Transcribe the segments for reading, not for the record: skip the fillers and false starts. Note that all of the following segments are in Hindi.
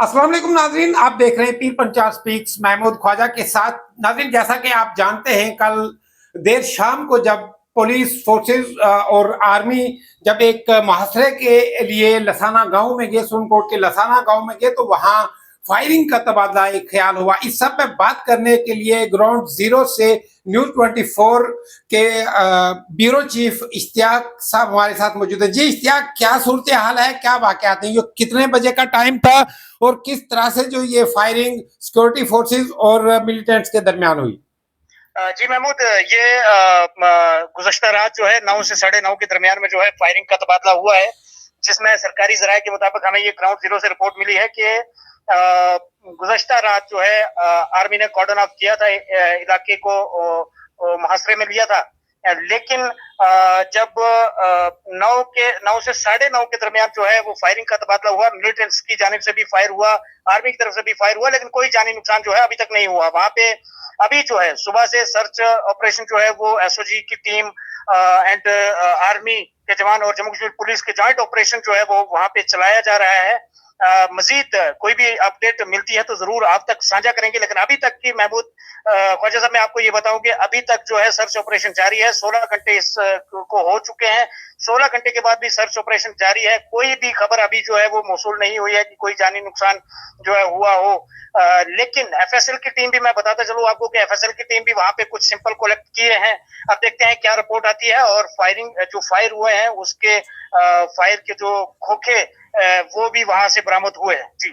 अस्सलाम वालेकुम नाजरीन, आप देख रहे हैं पीर पंचाल स्पीक्स महमूद ख्वाजा के साथ। नाजरीन, जैसा कि आप जानते हैं, कल देर शाम को जब पुलिस फोर्सेस और आर्मी जब एक मुहासरे के लिए लसाना गांव में गए, सोनकोट के लसाना गांव में गए, तो वहां फायरिंग का तबादला एक ख्याल हुआ। इस सब पे बात करने के लिए ग्राउंड जीरो से न्यूज 24 के ब्यूरो चीफ इश्तियाक साहब हमारे साथ मौजूद है। जी इश्तियाक, क्या सूरत हाल है, क्या वाकयात हैं, ये कितने बजे का टाइम था और किस तरह से जो ये फायरिंग सिक्योरिटी फोर्सेस और मिलिटेंट्स के दरमियान हुई? जी महमूद, ये गुज़श्ता रात जो है 9 से 9:30 के दरमियान में जो है फायरिंग का तबादला हुआ है, जिसमें सरकारी ज़राए के मुताबिक हमें ये ग्राउंड जीरो से रिपोर्ट मिली है कि गुज़श्ता रात जो है आर्मी ने कॉर्डन ऑफ किया था, इलाके को मुहासरे में लिया था। लेकिन जब 9 से 9:30 के दरमियान जो है वो फायरिंग का तबादला हुआ, मिलिटेंट्स की जानिब से भी फायर हुआ, आर्मी की तरफ से भी फायर हुआ, लेकिन कोई जानी नुकसान जो है अभी तक नहीं हुआ। वहां पे अभी जो है सुबह से सर्च ऑपरेशन जो है वो एसओजी की टीम एंड आर्मी के जवान और जम्मू कश्मीर पुलिस के जॉइंट ऑपरेशन जो है वो वहां पे चलाया जा रहा है। मजीद कोई भी अपडेट मिलती है तो जरूर आप तक साझा करेंगे, लेकिन अभी तक की महमूद ख्वाजा साहब, मैं आपको ये बताऊं कि अभी तक जो है सर्च ऑपरेशन जारी है। 16 घंटे इस को हो चुके हैं, 16 घंटे के बाद भी सर्च ऑपरेशन जारी है। कोई भी खबर अभी जो है वो मौसूल नहीं हुई है कि कोई जानी नुकसान जो है हुआ हो। लेकिन एफएसएल की टीम भी, मैं बताता चलूं आपको कि एफएसएल की टीम भी वहां पे कुछ सिंपल कलेक्ट किए हैं। अब देखते हैं क्या रिपोर्ट आती है। और फायरिंग जो फायर हुए हैं उसके फायर के जो खोखे वो भी वहां से बरामद हुए हैं। जी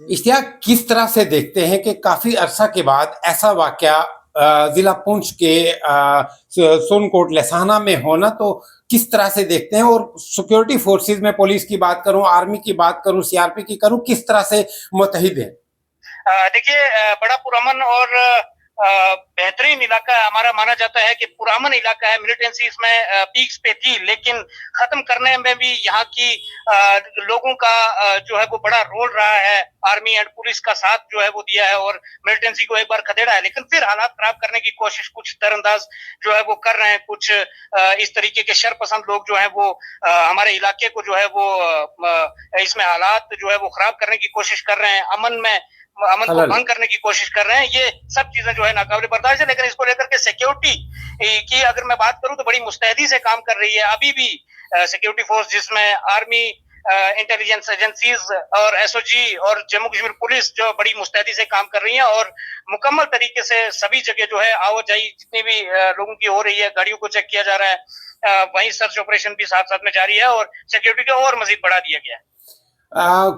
इश्तियाक, किस तरह से देखते हैं कि काफी अरसा के बाद ऐसा वाकया जिला पुंछ के सोनकोट लसाना में होना, तो किस तरह से देखते हैं? और सिक्योरिटी फोर्सेस में पुलिस की बात करूं, आर्मी की बात करूं, सीआरपी की करूं, किस तरह से मुतहिद है? देखिए, बड़ा पुरअमन और बेहतरीन इलाका हमारा माना जाता है कि पुरअमन इलाका है। मिलिटेंसी इसमें पीक्स पे थी, लेकिन खत्म करने में भी यहाँ की लोगों का जो है वो बड़ा रोल रहा है। आर्मी एंड पुलिस का साथ जो है वो दिया है और मिलिटेंसी को एक बार खदेड़ा है, लेकिन फिर हालात खराब करने की कोशिश कुछ दरअंदाज जो है वो कर रहे हैं। कुछ इस तरीके के शरपसंद लोग जो है वो हमारे इलाके को जो है वो इसमें हालात जो है वो खराब करने की कोशिश कर रहे हैं, अमन को भंग करने की कोशिश कर रहे हैं। ये सब चीजें जो है नाकाबिल बर्दाश्त है। लेकिन इसको लेकर के सिक्योरिटी की अगर मैं बात करूं तो बड़ी मुस्तैदी से काम कर रही है अभी भी सिक्योरिटी फोर्स, जिसमें आर्मी, इंटेलिजेंस एजेंसीज और एसओजी और जम्मू कश्मीर पुलिस जो बड़ी मुस्तैदी से काम कर रही है। और मुकम्मल तरीके से सभी जगह जो है आवाजाही जितनी भी लोगों की हो रही है, गाड़ियों को चेक किया जा रहा है। वहीं सर्च ऑपरेशन भी साथ साथ में जारी है और सिक्योरिटी को और मजीद बढ़ा दिया गया है।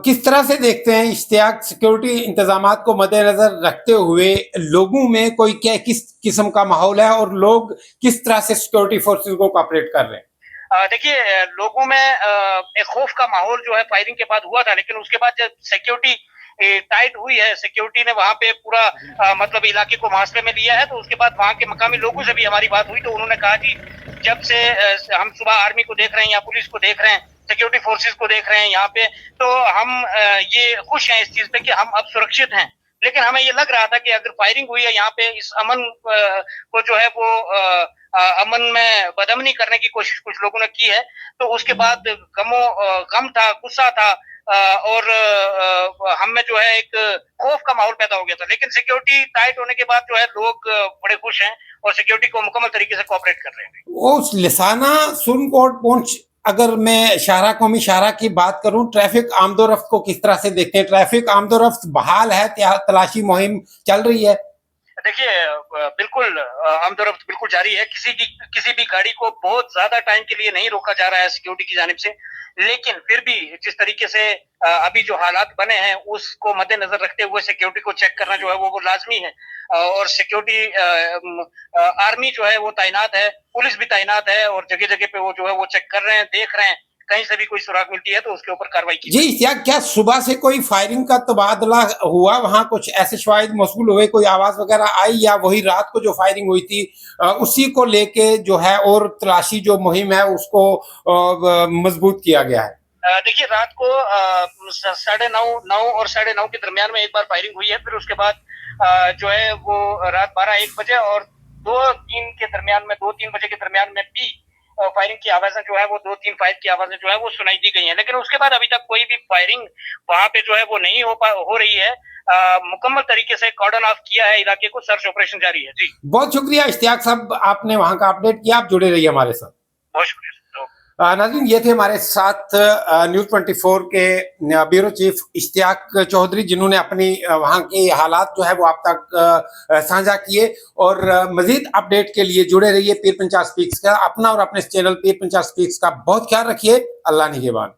किस तरह से देखते हैं इश्तियाक, सिक्योरिटी इंतजामात को मद्देनजर रखते हुए लोगों में कोई क्या किस किस्म का माहौल है और लोग किस तरह से सिक्योरिटी फोर्सेस को कोऑपरेट कर रहे हैं? देखिए, लोगों में एक खौफ का माहौल जो है फायरिंग के बाद हुआ था, लेकिन उसके बाद जब सिक्योरिटी टाइट हुई है, सिक्योरिटी ने वहां पे पूरा मतलब इलाके को मुहासरे में लिया है, तो उसके बाद वहां के मकामी लोगों से भी हमारी बात हुई तो उन्होंने कहा कि जब से हम सुबह आर्मी को देख रहे हैं या पुलिस को देख रहे हैं, सिक्योरिटी फोर्सेस को देख रहे हैं यहाँ पे, तो हम ये खुश हैं इस चीज पे कि हम अब सुरक्षित हैं। लेकिन हमें ये लग रहा था कि अगर फायरिंग हुई है यहाँ पे, इस अमन को जो है वो अमन में बदअमनी करने की कोशिश कुछ लोगों ने की है, तो उसके बाद गम था, गुस्सा था और हम में जो है एक खौफ का माहौल पैदा हो गया था। लेकिन सिक्योरिटी टाइट होने के बाद जो है लोग बड़े खुश हैं और सिक्योरिटी को मुकम्मल तरीके से कोऑपरेट कर रहे हैं। उस लसाना सोनकोट पुंछ, अगर मैं शाहरा कौमी शाहरा की बात करूं, ट्रैफिक आमदोरफ्त को किस तरह से देखते हैं? ट्रैफिक आमदोरफ्त बहाल है, तलाशी मुहिम चल रही है? देखिए, बिल्कुल आमदोरफ्त बिल्कुल जारी है। किसी भी गाड़ी को बहुत ज्यादा टाइम के लिए नहीं रोका जा रहा है सिक्योरिटी की जानिब से, लेकिन फिर भी जिस तरीके से अभी जो हालात बने हैं उसको मद्देनजर रखते हुए सिक्योरिटी को चेक करना जो है वो लाजमी है। और सिक्योरिटी आर्मी जो है वो तैनात है, पुलिस भी तैनात है और जगह जगह पे वो जो है वो चेक कर रहे हैं, देख रहे हैं, कहीं से भी कोई सुराग मिलती है तो उसके ऊपर कार्रवाई की। जी, क्या सुबह से कोई फायरिंग का तबादला हुआ? वहां कुछ ऐसे शवाहिद मौसूल हुए, कोई आवाज वगैरह आई, या वही रात को जो फायरिंग हुई थी उसी को लेके जो है और तलाशी जो मुहिम है उसको मजबूत किया गया है? देखिए, रात को 9:30 और 9:30 के दरमियान में एक बार फायरिंग हुई है। फिर उसके बाद जो है वो रात 12-1 बजे और 2-3 के दरमियान में, 2-3 बजे के दरमियान में भी और फायरिंग की आवाजें जो है वो 2-3 फायर की आवाजें जो है वो सुनाई दी गई हैं, लेकिन उसके बाद अभी तक कोई भी फायरिंग वहां पे जो है वो नहीं हो रही है। मुकम्मल तरीके से कॉर्डन ऑफ किया है इलाके को, सर्च ऑपरेशन जारी है। जी, बहुत शुक्रिया इश्तियाक साहब, आपने वहां का अपडेट किया। आप जुड़े रहिए हमारे साथ। बहुत शुक्रिया। नाज़रीन, ये थे हमारे साथ न्यूज़ 24 के ब्यूरो चीफ इश्तियाक चौधरी, जिन्होंने अपनी वहाँ के हालात जो है वो आप तक साझा किए। और मजीद अपडेट के लिए जुड़े रहिए पीर पंचाल स्पीक्स का। अपना और अपने चैनल पीर पंचाल स्पीक्स का बहुत ख्याल रखिए। अल्लाह निगहबान।